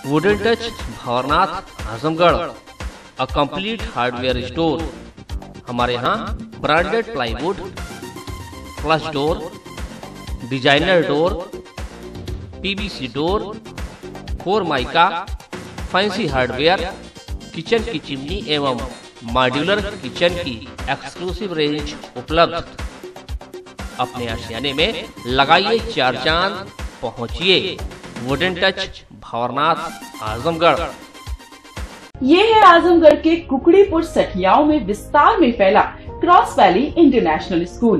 Wooden touch Bhanwarnath Azamgarh, a complete hardware store. हमारे यहाँ branded plywood, flush door, designer door, PVC door, Formica, fancy hardware, kitchen की chimney एवं modular kitchen की exclusive range उपलब्ध। अपने आशियाने में लगाइए 4 चांद, पहुंचिए वुडन टच भंवरनाथ आजमगढ़। ये है आजमगढ़ के कुकड़ीपुर सठियाओं में विस्तार में फैला cross valley international school.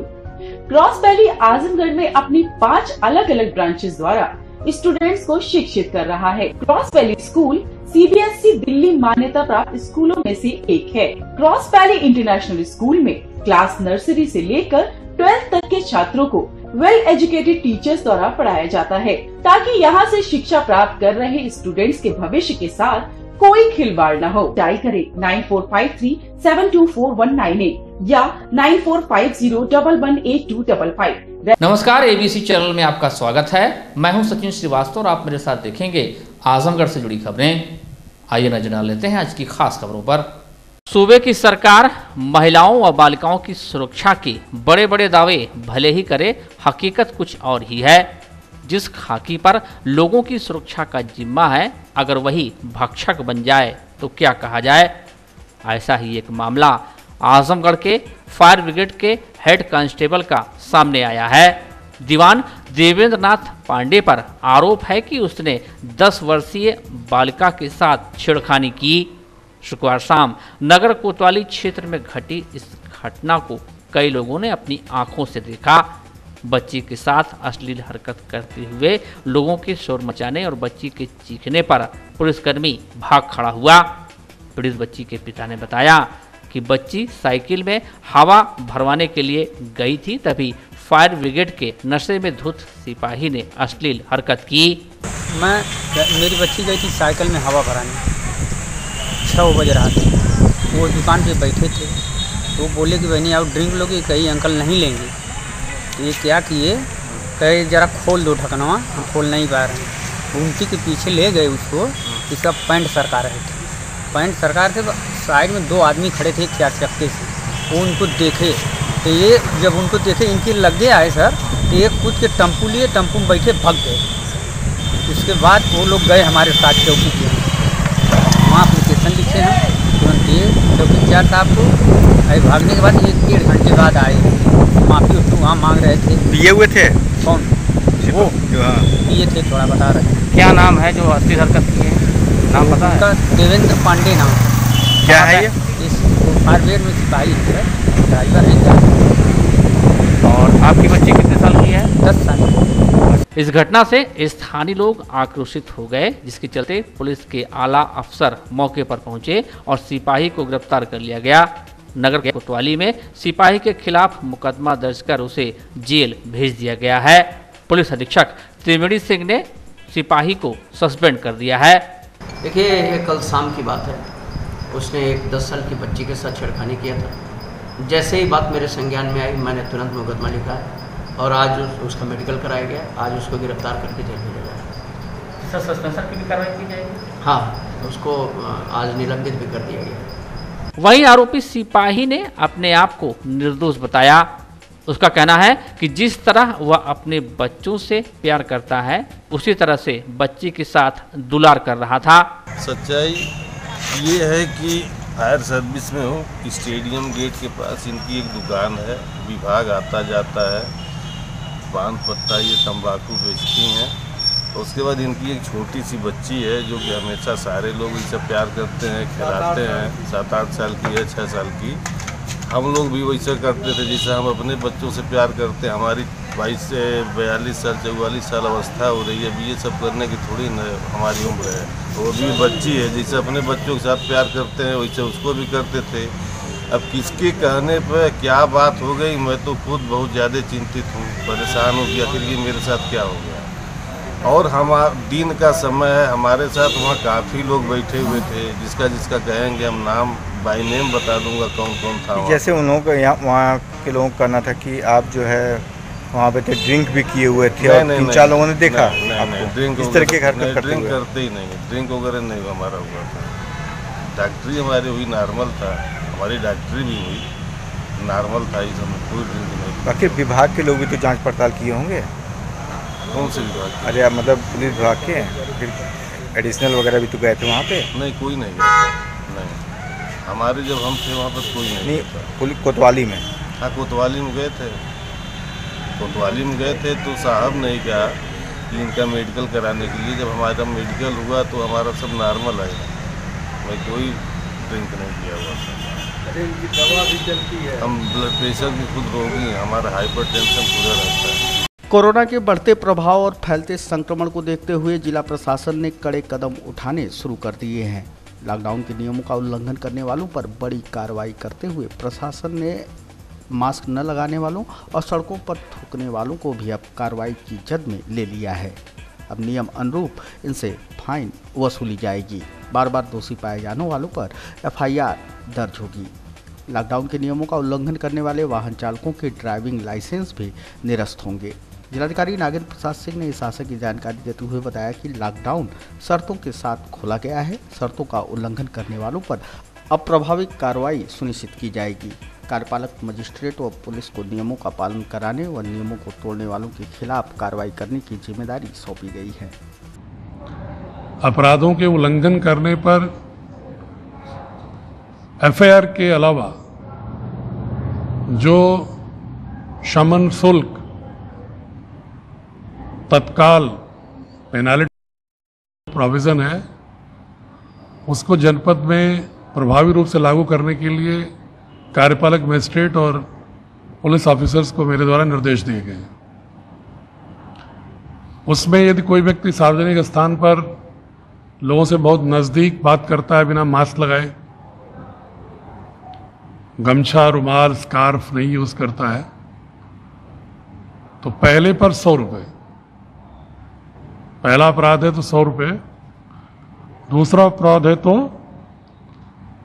Cross valley Azamgarh में अपनी 5 अलग अलग ब्रांचेस द्वारा स्टूडेंट्स को शिक्षित कर रहा है। Cross valley school CBSE Delhi मान्यता प्राप्त स्कूलों में से एक है। क्रॉस वैली इंटरनेशनल स्कूल में क्लास नर्सरी से लेकर 12th तक के छात्रों को वेल एजुकेटेड टीचर्स द्वारा पढ़ाया जाता है, ताकि यहाँ से शिक्षा प्राप्त कर रहे स्टूडेंट्स के भविष्य के साथ कोई खिलवाड़ न हो। डायल करें 9453724198 या 9450118255। नमस्कार, एबीसी चैनल में आपका स्वागत है। मैं हूं सचिन श्रीवास्तव और आप मेरे साथ देखेंगे आजमगढ़ से जुड़ी खबरें। आइए नजर डाल लेते हैं आज की खास खबरों पर। सूबे की सरकार महिलाओं व बालिकाओं की सुरक्षा के बड़े बड़े दावे भले ही करे, हकीकत कुछ और ही है। जिस खाकी पर लोगों की सुरक्षा का जिम्मा है, अगर वही भक्षक बन जाए तो क्या कहा जाए। ऐसा ही एक मामला आजमगढ़ के फायर ब्रिगेड के हेड कांस्टेबल का सामने आया है। दीवान देवेंद्र नाथ पांडे पर आरोप है कि उसने 10 वर्षीय बालिका के साथ छेड़खानी की। शुक्रवार शाम नगर कोतवाली क्षेत्र में घटी इस घटना को कई लोगों ने अपनी आंखों से देखा। बच्ची के साथ अश्लील हरकत करते हुए लोगों के शोर मचाने और बच्ची के चीखने पर पुलिसकर्मी भाग खड़ा हुआ। पीड़ित बच्ची के पिता ने बताया कि बच्ची साइकिल में हवा भरवाने के लिए गई थी, तभी फायर ब्रिगेड के नशे में धुत सिपाही ने अश्लील हरकत की। मेरी बच्ची गई थी साइकिल में हवा भराने, 6 बज रहा था। वो दुकान पे बैठे थे, तो बोले कि बहनी आप ड्रिंक लोगे? कहीं अंकल नहीं लेंगे। ये क्या किए, कहे जरा खोल दो ढकनवा, हम खोल नहीं पा रहे हैं। उनकी के पीछे ले गए उसको, इसका पैंट सरका रहे थे। पैंट सरकार थे, साइड में 2 आदमी खड़े थे 4 चक्के से। वो उनको देखे तो ये जब उनको देखे इनके लगे आए सर, तो ये कूद के टेम्पू लिए, टेम्पू में बैठे भाग गए। उसके बाद वो लोग गए हमारे साथ चौकी के, वहाँ एप्लीकेशन लिखे हैं, तुरंत ये चौकीदार साहब को। भागने के बाद 1-1.5 घंटे बाद आए, माफी उसको वहाँ मांग रहे थे। पिए हुए थे? कौन? वो पिए थे, थोड़ा बता रहे। क्या नाम है जो अश्लील हरकत की है? नाम पता है? देवेंद्र पांडे नाम। क्या है ये? इस फायरब्रिगेड में सिपाही है, ड्राइवर है। और आपकी बच्ची कितने साल की है? 10 साल। इस घटना से स्थानीय लोग आक्रोशित हो गए, जिसके चलते पुलिस के आला अफसर मौके पर पहुंचे और सिपाही को गिरफ्तार कर लिया गया। नगर के कोतवाली में सिपाही के खिलाफ मुकदमा दर्ज कर उसे जेल भेज दिया गया है। पुलिस अधीक्षक त्रिवेणी सिंह ने सिपाही को सस्पेंड कर दिया है। देखिए, ये कल शाम की बात है। उसने एक 10 साल की बच्ची के साथ छेड़खानी किया था। जैसे ही बात मेरे संज्ञान में आई, मैंने तुरंत मुकदमा लिखा है और आज उसका मेडिकल कराया गया। आज उसको गिरफ्तार करके जेल भेजा गया। सर, सस्पेंशन की भी कार्रवाई की जाएगी? हाँ, उसको आज निलंबित भी कर दिया गया। वहीं आरोपी सिपाही ने अपने आप को निर्दोष बताया। उसका कहना है कि जिस तरह वह अपने बच्चों से प्यार करता है, उसी तरह से बच्ची के साथ दुलार कर रहा था। सच्चाई ये है कि फायर सर्विस में हो, स्टेडियम गेट के पास इनकी एक दुकान है। विभाग आता जाता है, पान पत्ता ये तंबाकू बेचती हैं। उसके बाद इनकी एक छोटी सी बच्ची है जो कि हमेशा सारे लोग इसे प्यार करते हैं, खिलाते हैं। 7-8 साल की है, 6 साल की। हम लोग भी वैसे करते थे जैसे हम अपने बच्चों से प्यार करते हैं। हमारी 22 से 42 साल 44 साल अवस्था हो रही है, अभी ये सब करने की थोड़ी न हमारी उम्र है। वो भी बच्ची है, जैसे अपने बच्चों के साथ प्यार करते हैं वैसे उसको भी करते थे। अब किसके कहने पर क्या बात हो गई, मैं तो खुद बहुत ज़्यादा चिंतित हूँ, परेशान हूँ कि आखिर ये मेरे साथ क्या हो गया। और दिन का समय है, हमारे साथ वहाँ काफ़ी लोग बैठे हुए थे। जिसका कहेंगे हम नाम बाई नेम बता दूंगा कौन कौन था। जैसे उन लोगों को यहाँ वहाँ के लोगों को करना था कि आप जो है वहाँ पे थे, ड्रिंक भी किए हुए थे और 3-4 लोगों ने देखा आपको ड्रिंक इस तरह के हरकत करते ड्रिंक हुए? करते ही नहीं, ड्रिंक वगैरह नहीं हमारा हुआ था। डॉक्टरी हमारी हुई नॉर्मल था, हमारी डॉक्टरी भी हुई नॉर्मल था, इस समय कोई ड्रिंक नहीं। बाकी विभाग के लोग भी तो जांच पड़ताल किए होंगे? कौन से विभाग? अरे आप मतलब पुलिस विभाग के फिर एडिशनल वगैरह भी तो गए थे वहाँ पे? नहीं, कोई नहीं गया, नहीं। हमारे जब हम थे वहाँ पर कोई नहीं था। पुलिस कोतवाली में? हाँ, कोतवाली में गए थे। कोतवाली में गए थे तो साहब ने कहा कि इनका मेडिकल कराने के लिए, जब हमारा मेडिकल हुआ तो हमारा सब नॉर्मल आया, मैं कोई ड्रिंक नहीं किया हुआ था। इनकी दवा भी चलती है। हम ब्लड प्रेशर की खुद रोगी हैं, हमारा हाइपर टेंशन पूरा रहता है। कोरोना के बढ़ते प्रभाव और फैलते संक्रमण को देखते हुए जिला प्रशासन ने कड़े कदम उठाने शुरू कर दिए हैं। लॉकडाउन के नियमों का उल्लंघन करने वालों पर बड़ी कार्रवाई करते हुए प्रशासन ने मास्क न लगाने वालों और सड़कों पर थूकने वालों को भी अब कार्रवाई की जद में ले लिया है। अब नियम अनुरूप इनसे फाइन वसूली जाएगी। बार बार दोषी पाए जाने वालों पर FIR दर्ज होगी। लॉकडाउन के नियमों का उल्लंघन करने वाले वाहन चालकों के ड्राइविंग लाइसेंस भी निरस्त होंगे। जिलाधिकारी नागेंद्र प्रसाद सिंह ने इस आशय की जानकारी देते हुए बताया कि लॉकडाउन शर्तों के साथ खोला गया है। शर्तों का उल्लंघन करने वालों पर अब प्रभावी कार्रवाई सुनिश्चित की जाएगी। कार्यपालक मजिस्ट्रेट व पुलिस को नियमों का पालन कराने व नियमों को तोड़ने वालों के खिलाफ कार्रवाई करने की जिम्मेदारी सौंपी गई है। अपराधों के उल्लंघन करने पर FIR के अलावा जो शमन शुल्क, तत्काल पेनाल्टी प्रोविज़न है, उसको जनपद में प्रभावी रूप से लागू करने के लिए कार्यपालक मजिस्ट्रेट और पुलिस ऑफिसर्स को मेरे द्वारा निर्देश दिए गए। उसमें यदि कोई व्यक्ति सार्वजनिक स्थान पर लोगों से बहुत नज़दीक बात करता है बिना मास्क लगाए, गमछा, रुमाल, स्कार्फ नहीं यूज़ करता है, तो पहले पर 100 रुपये, पहला अपराध है तो 100 रुपये, दूसरा अपराध है तो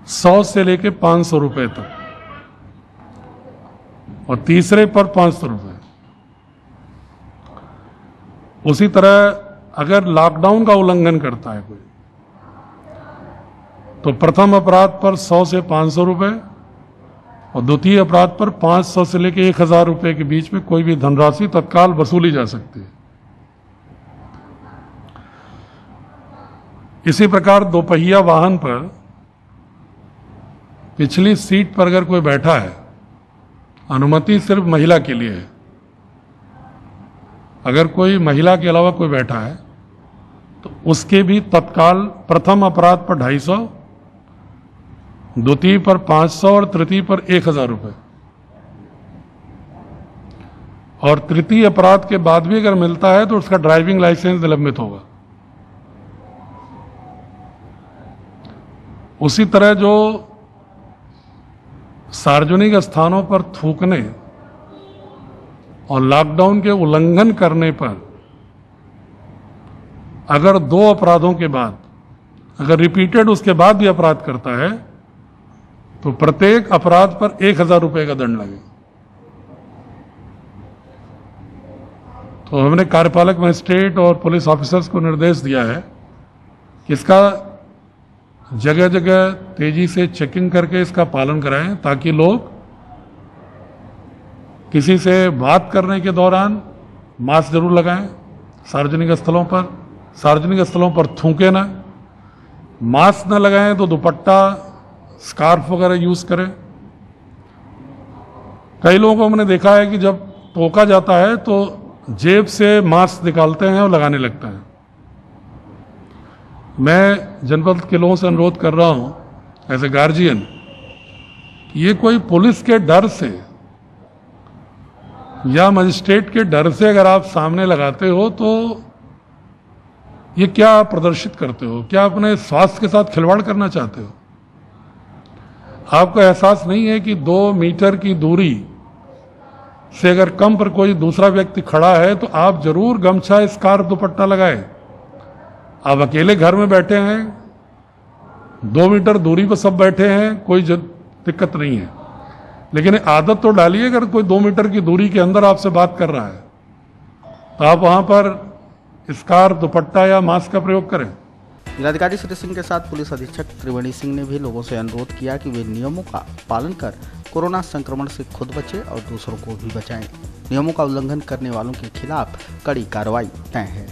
100 से लेके 500 रुपये तक, और तीसरे पर 500 रुपये। उसी तरह अगर लॉकडाउन का उल्लंघन करता है कोई, तो प्रथम अपराध पर 100 से 500 रुपये और द्वितीय अपराध पर 500 से लेकर 1000 रुपये के बीच में कोई भी धनराशि तत्काल वसूली जा सकती है। इसी प्रकार दोपहिया वाहन पर पिछली सीट पर अगर कोई बैठा है, अनुमति सिर्फ महिला के लिए है, अगर कोई महिला के अलावा कोई बैठा है तो उसके भी तत्काल प्रथम अपराध पर 250, द्वितीय पर 500 और तृतीय पर 1000 रुपये। और तृतीय अपराध के बाद भी अगर मिलता है तो उसका ड्राइविंग लाइसेंस निलंबित होगा। उसी तरह जो सार्वजनिक स्थानों पर थूकने और लॉकडाउन के उल्लंघन करने पर अगर 2 अपराधों के बाद अगर रिपीटेड उसके बाद भी अपराध करता है तो प्रत्येक अपराध पर 1000 रुपये का दंड लगेगा। तो हमने कार्यपालक मजिस्ट्रेट और पुलिस ऑफिसर्स को निर्देश दिया है कि इसका जगह जगह तेजी से चेकिंग करके इसका पालन कराएं, ताकि लोग किसी से बात करने के दौरान मास्क जरूर लगाएं, सार्वजनिक स्थलों पर थूकें ना, मास्क न लगाएं तो दुपट्टा, स्कार्फ वगैरह यूज करें। कई लोगों को हमने देखा है कि जब टोका जाता है तो जेब से मास्क निकालते हैं और लगाने लगते हैं। मैं जनपद के लोगों से अनुरोध कर रहा हूं एज ए गार्जियन, ये कोई पुलिस के डर से या मजिस्ट्रेट के डर से अगर आप सामने लगाते हो तो ये क्या प्रदर्शित करते हो? क्या अपने स्वास्थ्य के साथ खिलवाड़ करना चाहते हो? आपको एहसास नहीं है कि 2 मीटर की दूरी से अगर कम पर कोई दूसरा व्यक्ति खड़ा है तो आप जरूर गमछा, स्कार्फ, दुपट्टा लगाएं। आप अकेले घर में बैठे हैं, 2 मीटर दूरी पर सब बैठे हैं, कोई दिक्कत नहीं है। लेकिन आदत तो डालिए, अगर कोई 2 मीटर की दूरी के अंदर आपसे बात कर रहा है तो आप वहां पर स्कार्फ, दुपट्टा या मास्क का प्रयोग करें। जिलाधिकारी श्री सिंह के साथ पुलिस अधीक्षक त्रिवेणी सिंह ने भी लोगों से अनुरोध किया कि वे नियमों का पालन कर कोरोना संक्रमण से खुद बचें और दूसरों को भी बचाएं। नियमों का उल्लंघन करने वालों के खिलाफ कड़ी कार्रवाई तय है।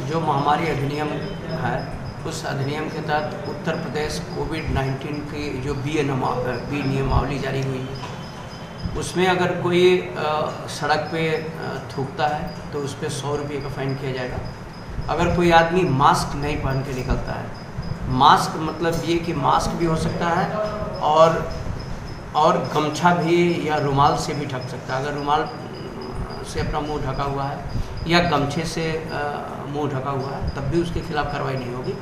जो महामारी अधिनियम है, उस अधिनियम के तहत उत्तर प्रदेश कोविड-19 की जो बी नियमावली जारी हुई है, उसमें अगर कोई सड़क पे थूकता है तो उस पर 100 रुपये का फाइन किया जाएगा। अगर कोई आदमी मास्क नहीं पहन के निकलता है, मास्क मतलब ये कि मास्क भी हो सकता है और गमछा भी या रुमाल से भी ढक सकता है। अगर रुमाल से अपना मुंह ढका हुआ है या गमछे से मुंह ढका हुआ है तब भी उसके खिलाफ कार्रवाई नहीं होगी।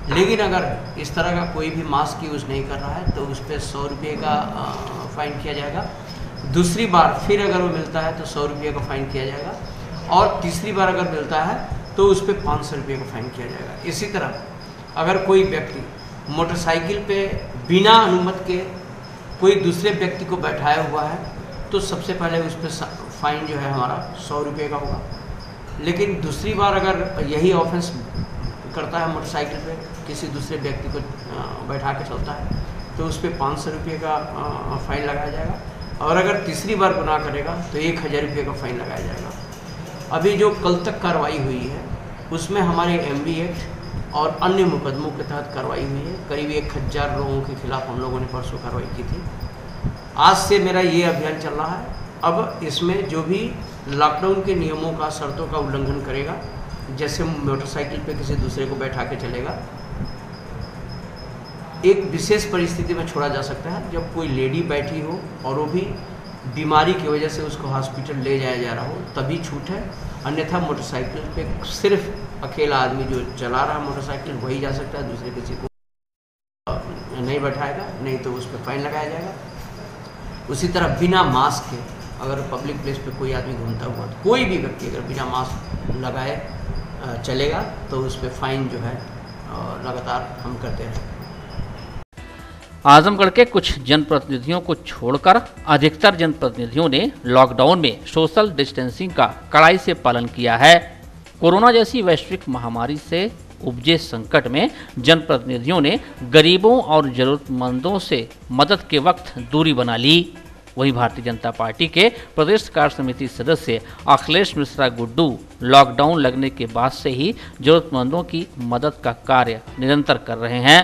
लेकिन अगर इस तरह का कोई भी मास्क यूज़ नहीं कर रहा है तो उस पर 100 रुपये का फाइन किया जाएगा। दूसरी बार फिर अगर वो मिलता है तो 100 रुपये का फाइन किया जाएगा, और तीसरी बार अगर मिलता है तो उस पर 500 रुपये का फाइन किया जाएगा। इसी तरह अगर कोई व्यक्ति मोटरसाइकिल पे बिना अनुमति के कोई दूसरे व्यक्ति को बैठाया हुआ है तो सबसे पहले उस पर फाइन जो है हमारा 100 रुपये का होगा। लेकिन दूसरी बार अगर यही ऑफेंस करता है, मोटरसाइकिल पे किसी दूसरे व्यक्ति को बैठा के चलता है तो उस पर 500 रुपये का फाइन लगाया जाएगा, और अगर तीसरी बार गुनाह करेगा तो 1000 रुपये का फाइन लगाया जाएगा। अभी जो कल तक कार्रवाई हुई है उसमें हमारे MB एक्ट और अन्य मुकदमों के तहत कार्रवाई हुई है। करीब 1000 लोगों के खिलाफ हम लोगों ने परसों कार्रवाई की थी। आज से मेरा ये अभियान चल रहा है। अब इसमें जो भी लॉकडाउन के नियमों का, शर्तों का उल्लंघन करेगा, जैसे मोटरसाइकिल पे किसी दूसरे को बैठा के चलेगा, एक विशेष परिस्थिति में छोड़ा जा सकता है जब कोई लेडी बैठी हो और वो भी बीमारी की वजह से उसको हॉस्पिटल ले जाया जा रहा हो, तभी छूट है। अन्यथा मोटरसाइकिल पे सिर्फ अकेला आदमी जो चला रहा है मोटरसाइकिल वही जा सकता है, दूसरे किसी को नहीं बैठाएगा, नहीं तो उस पर फाइन लगाया जाएगा। उसी तरह बिना मास्क के अगर पब्लिक प्लेस पे कोई आदमी घूमता हुआ, तो कोई भी व्यक्ति अगर बिना मास्क लगाए चलेगा तो उस पर फाइन जो है लगातार हम करते हैं। आजमगढ़ के कुछ जनप्रतिनिधियों को छोड़कर अधिकतर जनप्रतिनिधियों ने लॉकडाउन में सोशल डिस्टेंसिंग का कड़ाई से पालन किया है। कोरोना जैसी वैश्विक महामारी से उपजे संकट में जनप्रतिनिधियों ने गरीबों और जरूरतमंदों से मदद के वक्त दूरी बना ली। वहीं भारतीय जनता पार्टी के प्रदेश कार्य समिति सदस्य अखिलेश मिश्रा गुड्डू लॉकडाउन लगने के बाद से ही जरूरतमंदों की मदद का कार्य निरंतर कर रहे हैं।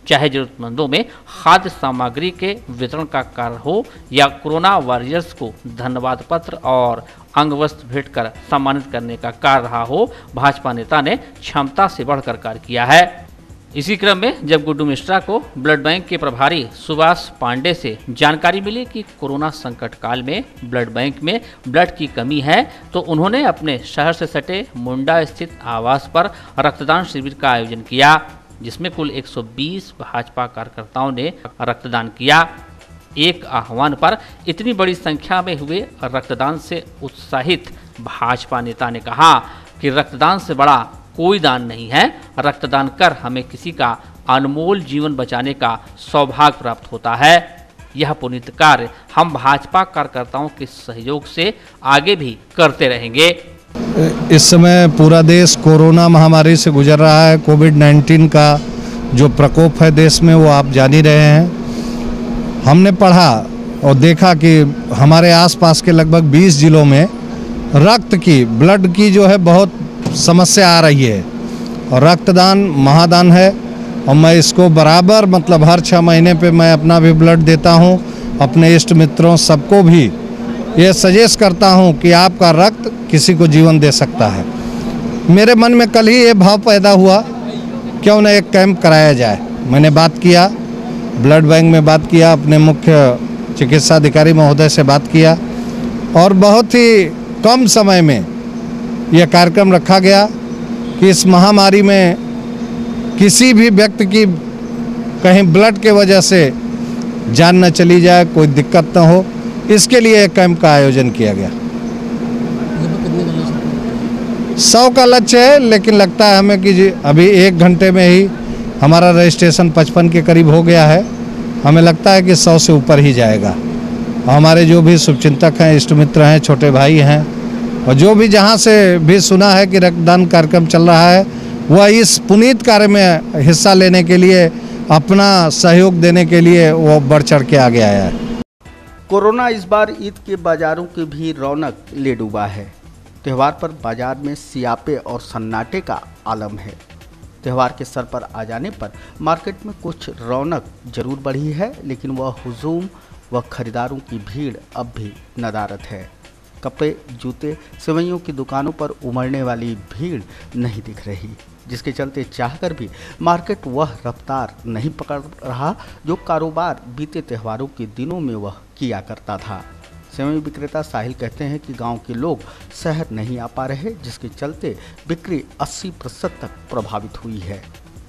चाहे जरूरतमंदों में खाद्य सामग्री के वितरण का कार्य हो या कोरोना वॉरियर्स को धन्यवाद पत्र और अंग वस्त्र भेंट कर सम्मानित करने का कार्य रहा हो, भाजपा नेता ने क्षमता से बढ़कर कार्य किया है। इसी क्रम में जब गुड्डू मिश्रा को ब्लड बैंक के प्रभारी सुभाष पांडे से जानकारी मिली कि कोरोना संकट काल में ब्लड बैंक में ब्लड की कमी है, तो उन्होंने अपने शहर से सटे मुंडा स्थित आवास पर रक्तदान शिविर का आयोजन किया, जिसमें कुल 120 भाजपा कार्यकर्ताओं ने रक्तदान किया। एक आह्वान पर इतनी बड़ी संख्या में हुए रक्तदान से उत्साहित भाजपा नेता ने कहा कि रक्तदान से बड़ा कोई दान नहीं है। रक्तदान कर हमें किसी का अनमोल जीवन बचाने का सौभाग्य प्राप्त होता है। यह पुनीत कार्य हम भाजपा कार्यकर्ताओं के सहयोग से आगे भी करते रहेंगे। इस समय पूरा देश कोरोना महामारी से गुजर रहा है। कोविड-19 का जो प्रकोप है देश में वो आप जान ही रहे हैं। हमने पढ़ा और देखा कि हमारे आसपास के लगभग 20 जिलों में रक्त की, ब्लड की जो है बहुत समस्या आ रही है, और रक्तदान महादान है। और मैं इसको बराबर मतलब हर 6 महीने पे मैं अपना भी ब्लड देता हूँ, अपने इष्ट मित्रों सबको भी ये सजेस्ट करता हूँ कि आपका रक्त किसी को जीवन दे सकता है। मेरे मन में कल ही ये भाव पैदा हुआ, क्यों न एक कैंप कराया जाए। मैंने बात किया, ब्लड बैंक में बात किया, अपने मुख्य चिकित्सा अधिकारी महोदय से बात किया, और बहुत ही कम समय में यह कार्यक्रम रखा गया कि इस महामारी में किसी भी व्यक्ति की कहीं ब्लड के वजह से जान न चली जाए, कोई दिक्कत न हो, इसके लिए एक कैंप का आयोजन किया गया। 100 का लक्ष्य है, लेकिन लगता है हमें कि अभी 1 घंटे में ही हमारा रजिस्ट्रेशन 55 के करीब हो गया है। हमें लगता है कि 100 से ऊपर ही जाएगा। हमारे जो भी शुभचिंतक हैं, इष्ट मित्र हैं, छोटे भाई हैं, और जो भी जहाँ से भी सुना है कि रक्तदान कार्यक्रम चल रहा है, वह इस पुनीत कार्य में हिस्सा लेने के लिए, अपना सहयोग देने के लिए वो बढ़ चढ़ के आगे आया है। कोरोना इस बार ईद के बाजारों की भी रौनक ले डूबा है। त्यौहार पर बाजार में सियापे और सन्नाटे का आलम है। त्यौहार के सर पर आ जाने पर मार्केट में कुछ रौनक जरूर बढ़ी है, लेकिन वह हुजूम व खरीदारों की भीड़ अब भी नदारद है। कपड़े, जूते, सेवइयों की दुकानों पर उमड़ने वाली भीड़ नहीं दिख रही, जिसके चलते चाहकर भी मार्केट वह रफ्तार नहीं पकड़ रहा जो कारोबार बीते त्योहारों के दिनों में वह किया करता था। सेवई विक्रेता साहिल कहते हैं कि गांव के लोग शहर नहीं आ पा रहे, जिसके चलते बिक्री 80% तक प्रभावित हुई है।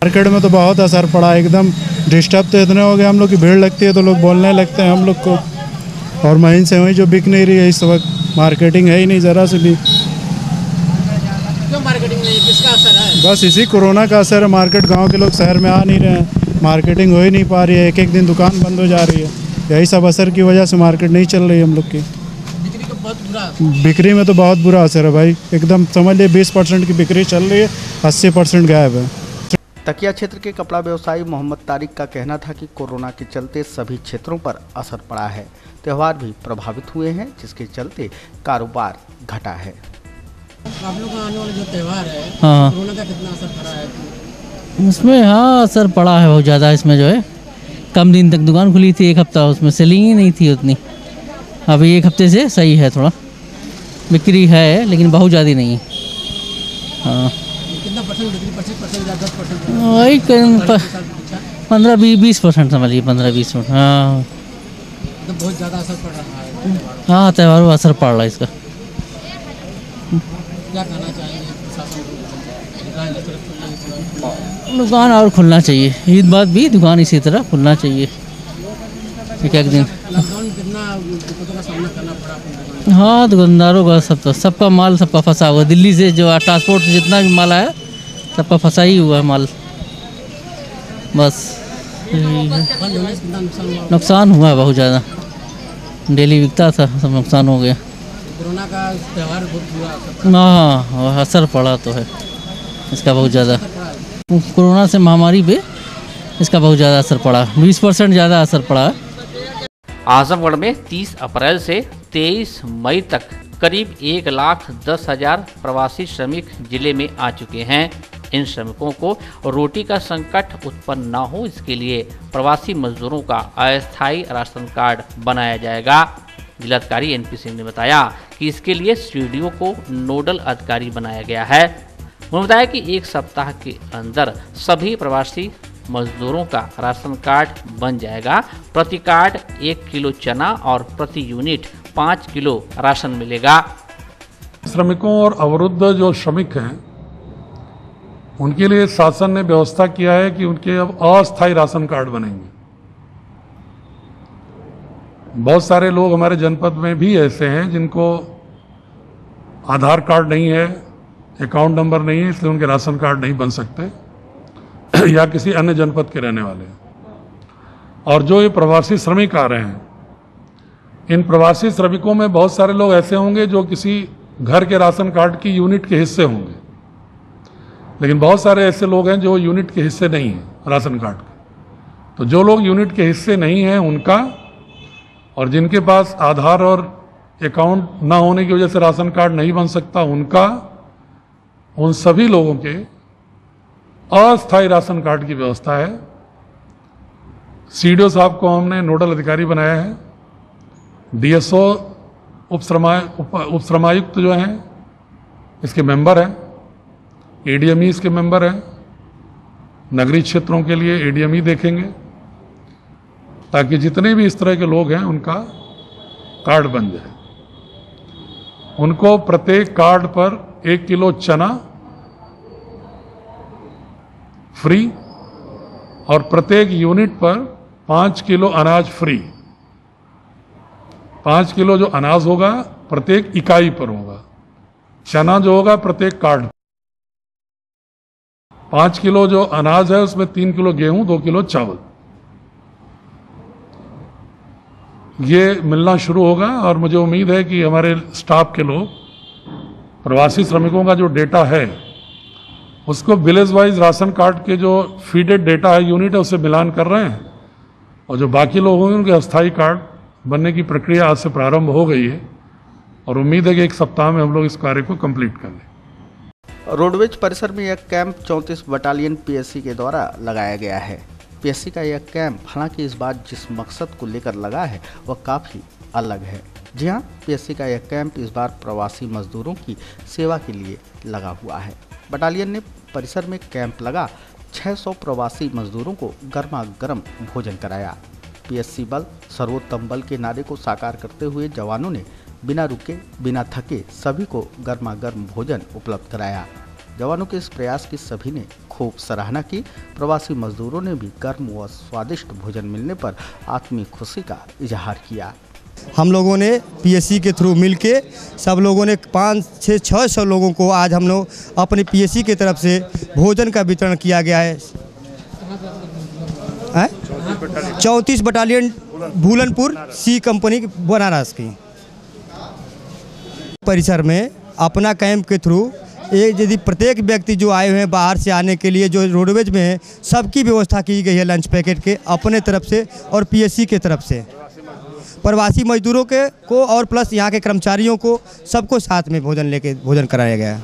मार्केट में तो बहुत असर पड़ा, एकदम डिस्टर्ब तो इतने हो गए, हम लोग की भीड़ लगती है तो लोग बोलने लगते हैं हम लोग को, और महीन सेवई जो बिक नहीं रही है इस वक्त, मार्केटिंग है ही नहीं ज़रा से भी। क्यों मार्केटिंग नहीं, किसका असर है? बस इसी कोरोना का असर है। मार्केट, गांव के लोग शहर में आ नहीं रहे हैं, मार्केटिंग हो ही नहीं पा रही है, एक एक दिन दुकान बंद हो जा रही है। यही सब असर की वजह से मार्केट नहीं चल रही है हम लोग की। बिक्री का बहुत बुरा, बिक्री में तो बहुत बुरा असर है भाई, एकदम समझ लिए 20% की बिक्री चल रही है, 80% गायब है। तकिया क्षेत्र के कपड़ा व्यवसायी मोहम्मद तारिक का कहना था कि कोरोना के चलते सभी क्षेत्रों पर असर पड़ा है। त्यौहार भी प्रभावित हुए हैं, जिसके चलते कारोबार घटा है। आप लोग का आने वाला जो त्यौहार है, हाँ, कोरोना का कितना असर पड़ा है? उसमें हाँ असर पड़ा है बहुत ज़्यादा। इसमें जो है कम दिन तक दुकान खुली थी, एक हफ्ता उसमें सेलिंग ही नहीं थी उतनी। अभी एक हफ्ते से सही है, थोड़ा बिक्री है लेकिन बहुत ज़्यादा नहीं है। हाँ, कितना परसेंट बिक्री? 25% या 10%? वही 15-20% समझिए, 15-20%। हाँ, तो बहुत ज़्यादा असर पड़ रहा है। हाँ, त्योहारों पर असर पड़ रहा है इसका। क्या कहना चाहेंगे प्रशासन को? दुकान और खुलना चाहिए, ईद बाद भी दुकान इसी तरह खुलना चाहिए एक एक दिन। लॉकडाउन में कितना दिक्कतों का सामना करना पड़ा आपको? हाँ, दुकानदारों का सब तो, सबका माल सबका फंसा हुआ। दिल्ली से जो ट्रांसपोर्ट से जितना भी माल आया सबका फंसा ही हुआ है माल। बस नुकसान हुआ है बहुत ज़्यादा, डेली बिकता था, सब नुकसान हो गया। कोरोना का त्यौहार बहुत बुरा, हाँ, असर पड़ा तो है इसका बहुत ज़्यादा। कोरोना से महामारी पे इसका बहुत ज़्यादा असर पड़ा, 20% ज़्यादा असर पड़ा है। आजमगढ़ में 30 अप्रैल से 23 मई तक करीब 1,10,000 प्रवासी श्रमिक जिले में आ चुके हैं। इन श्रमिकों को रोटी का संकट उत्पन्न न हो, इसके लिए प्रवासी मजदूरों का अस्थायी राशन कार्ड बनाया जाएगा। जिलाधिकारी एनपी सिंह ने बताया कि इसके लिए सीडीओ को नोडल अधिकारी बनाया गया है। उन्होंने बताया कि एक सप्ताह के अंदर सभी प्रवासी मजदूरों का राशन कार्ड बन जाएगा। प्रति कार्ड 1 किलो चना और प्रति यूनिट 5 किलो राशन मिलेगा। श्रमिकों और अवरुद्ध जो श्रमिक हैं उनके लिए शासन ने व्यवस्था किया है कि उनके अब अस्थायी राशन कार्ड बनेंगे। बहुत सारे लोग हमारे जनपद में भी ऐसे हैं जिनको आधार कार्ड नहीं है, अकाउंट नंबर नहीं है, इसलिए उनके राशन कार्ड नहीं बन सकते या किसी अन्य जनपद के रहने वाले। और जो ये प्रवासी श्रमिक आ रहे हैं, इन प्रवासी श्रमिकों में बहुत सारे लोग ऐसे होंगे जो किसी घर के राशन कार्ड की यूनिट के हिस्से होंगे, लेकिन बहुत सारे ऐसे लोग हैं जो यूनिट के हिस्से नहीं हैं राशन कार्ड के। तो जो लोग यूनिट के हिस्से नहीं हैं उनका, और जिनके पास आधार और अकाउंट ना होने की वजह से राशन कार्ड नहीं बन सकता, उनका, उन सभी लोगों के अस्थायी राशन कार्ड की व्यवस्था है। सीडीओ साहब को हमने नोडल अधिकारी बनाया है। डीएसओ उपश्रमायुक्त जो हैं इसके मेंबर हैं, एडीएमई इसके मेंबर हैं। नगरीय क्षेत्रों के लिए एडीएमई देखेंगे ताकि जितने भी इस तरह के लोग हैं उनका कार्ड बन जाए। उनको प्रत्येक कार्ड पर 1 किलो चना फ्री और प्रत्येक यूनिट पर 5 किलो अनाज फ्री। 5 किलो जो अनाज होगा प्रत्येक इकाई पर होगा, चना जो होगा प्रत्येक कार्ड। 5 किलो जो अनाज है उसमें 3 किलो गेहूं, 2 किलो चावल। ये मिलना शुरू होगा और मुझे उम्मीद है कि हमारे स्टाफ के लोग प्रवासी श्रमिकों का जो डेटा है उसको विलेज वाइज राशन कार्ड के जो फीडेड डेटा है यूनिट है उससे मिलान कर रहे हैं, और जो बाकी लोग होंगे उनके अस्थायी कार्ड बनने की प्रक्रिया आज से प्रारंभ हो गई है और उम्मीद है कि 1 सप्ताह में हम लोग इस कार्य को कंप्लीट कर लें। रोडवेज परिसर में यह कैंप 34 बटालियन पीएससी के द्वारा लगाया गया है। पीएससी का यह कैंप हालांकि इस बार जिस मकसद को लेकर लगा है वह काफ़ी अलग है। जी हाँ, पीएससी का यह कैंप इस बार प्रवासी मजदूरों की सेवा के लिए लगा हुआ है। बटालियन ने परिसर में कैंप लगा 600 प्रवासी मजदूरों को गर्मा गर्म भोजन कराया। पीएससी बल सर्वोत्तम बल के नारे को साकार करते हुए जवानों ने बिना रुके बिना थके सभी को गर्मा गर्म भोजन उपलब्ध कराया। जवानों के इस प्रयास की सभी ने खूब सराहना की। प्रवासी मजदूरों ने भी गर्म व स्वादिष्ट भोजन मिलने पर आत्मीय खुशी का इजहार किया। हम लोगों ने पीएससी के थ्रू मिलके सब लोगों ने 500-600 लोगों को आज हम लोग अपने पीएससी की तरफ से भोजन का वितरण किया गया है। 34 बटालियन भूलनपुर सी कंपनी बनारस की परिसर में अपना कैंप के थ्रू यदि प्रत्येक व्यक्ति जो आए हुए हैं बाहर से आने के लिए जो रोडवेज में है सबकी व्यवस्था की गई है लंच पैकेट के अपने तरफ से और पीएससी के तरफ से प्रवासी मजदूरों के को और प्लस यहाँ के कर्मचारियों को सबको साथ में भोजन कराया गया है।